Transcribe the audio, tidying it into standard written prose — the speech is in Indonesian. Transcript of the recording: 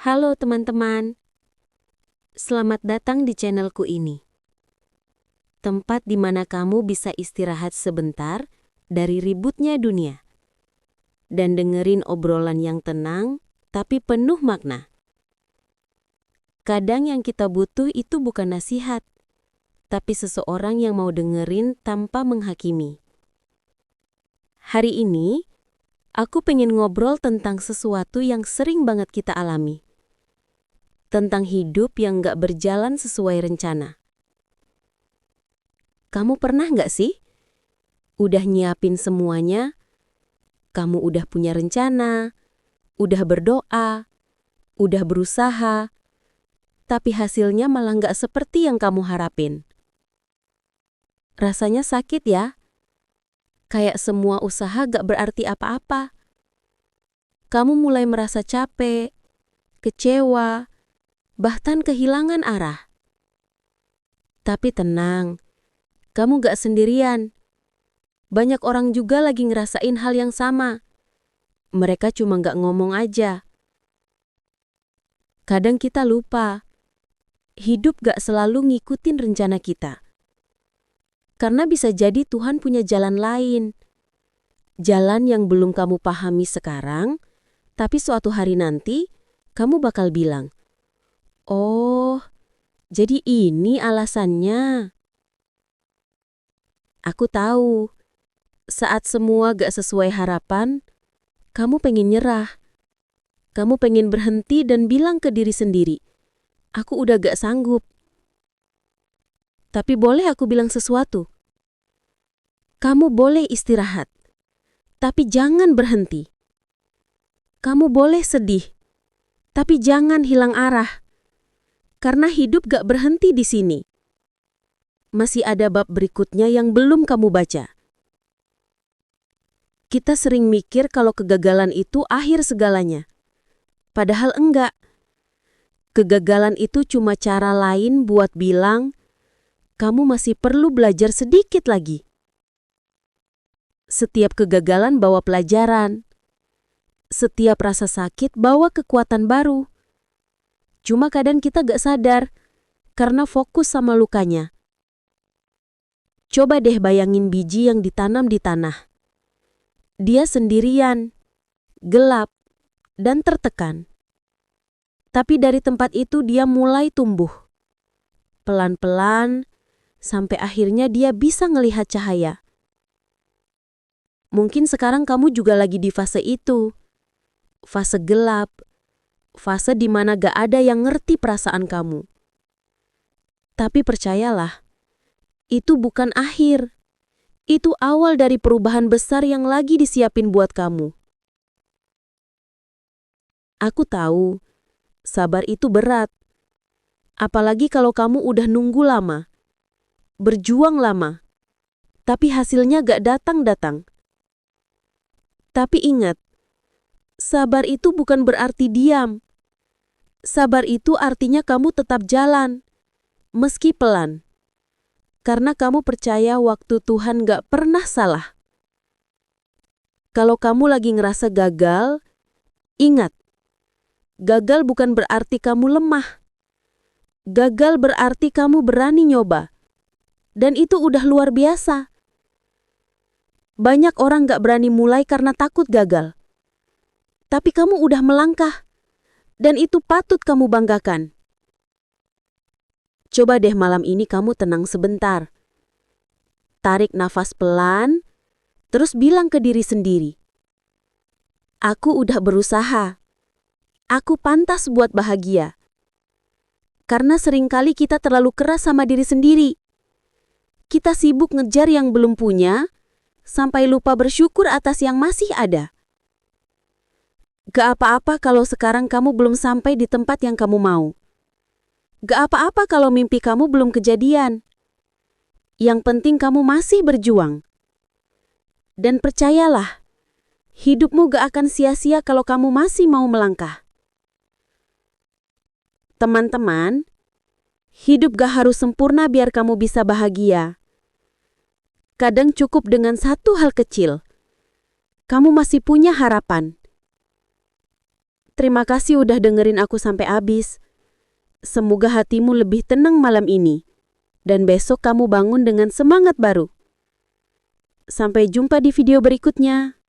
Halo teman-teman, selamat datang di channelku ini. Tempat di mana kamu bisa istirahat sebentar dari ributnya dunia dan dengerin obrolan yang tenang tapi penuh makna. Kadang yang kita butuh itu bukan nasihat, tapi seseorang yang mau dengerin tanpa menghakimi. Hari ini, aku pengen ngobrol tentang sesuatu yang sering banget kita alami. Tentang hidup yang gak berjalan sesuai rencana. Kamu pernah gak sih? Udah nyiapin semuanya, kamu udah punya rencana, udah berdoa, udah berusaha, tapi hasilnya malah gak seperti yang kamu harapin. Rasanya sakit ya? Kayak semua usaha gak berarti apa-apa. Kamu mulai merasa capek, kecewa, bahkan kehilangan arah. Tapi tenang, kamu gak sendirian. Banyak orang juga lagi ngerasain hal yang sama. Mereka cuma gak ngomong aja. Kadang kita lupa, hidup gak selalu ngikutin rencana kita. Karena bisa jadi Tuhan punya jalan lain. Jalan yang belum kamu pahami sekarang, tapi suatu hari nanti, kamu bakal bilang, "Oh, jadi ini alasannya." Aku tahu, saat semua gak sesuai harapan, kamu pengen nyerah. Kamu pengen berhenti dan bilang ke diri sendiri, "Aku udah gak sanggup." Tapi boleh aku bilang sesuatu? Kamu boleh istirahat, tapi jangan berhenti. Kamu boleh sedih, tapi jangan hilang arah. Karena hidup gak berhenti di sini. Masih ada bab berikutnya yang belum kamu baca. Kita sering mikir kalau kegagalan itu akhir segalanya. Padahal enggak. Kegagalan itu cuma cara lain buat bilang, kamu masih perlu belajar sedikit lagi. Setiap kegagalan bawa pelajaran. Setiap rasa sakit bawa kekuatan baru. Cuma kadang kita gak sadar, karena fokus sama lukanya. Coba deh bayangin biji yang ditanam di tanah. Dia sendirian, gelap, dan tertekan. Tapi dari tempat itu dia mulai tumbuh. Pelan-pelan, sampai akhirnya dia bisa ngelihat cahaya. Mungkin sekarang kamu juga lagi di fase itu. Fase gelap. Fase di mana gak ada yang ngerti perasaan kamu. Tapi percayalah, itu bukan akhir. Itu awal dari perubahan besar yang lagi disiapin buat kamu. Aku tahu, sabar itu berat. Apalagi kalau kamu udah nunggu lama. Berjuang lama. Tapi hasilnya gak datang-datang. Tapi ingat, sabar itu bukan berarti diam. Sabar itu artinya kamu tetap jalan, meski pelan. Karena kamu percaya waktu Tuhan gak pernah salah. Kalau kamu lagi ngerasa gagal, ingat, gagal bukan berarti kamu lemah. Gagal berarti kamu berani nyoba. Dan itu udah luar biasa. Banyak orang gak berani mulai karena takut gagal. Tapi kamu udah melangkah. Dan itu patut kamu banggakan. Coba deh malam ini kamu tenang sebentar. Tarik nafas pelan, terus bilang ke diri sendiri, "Aku udah berusaha. Aku pantas buat bahagia." Karena seringkali kita terlalu keras sama diri sendiri. Kita sibuk ngejar yang belum punya, sampai lupa bersyukur atas yang masih ada. Gak apa-apa kalau sekarang kamu belum sampai di tempat yang kamu mau. Gak apa-apa kalau mimpi kamu belum kejadian. Yang penting kamu masih berjuang. Dan percayalah, hidupmu gak akan sia-sia kalau kamu masih mau melangkah. Teman-teman, hidup gak harus sempurna biar kamu bisa bahagia. Kadang cukup dengan satu hal kecil. Kamu masih punya harapan. Terima kasih udah dengerin aku sampai habis. Semoga hatimu lebih tenang malam ini. Dan besok kamu bangun dengan semangat baru. Sampai jumpa di video berikutnya.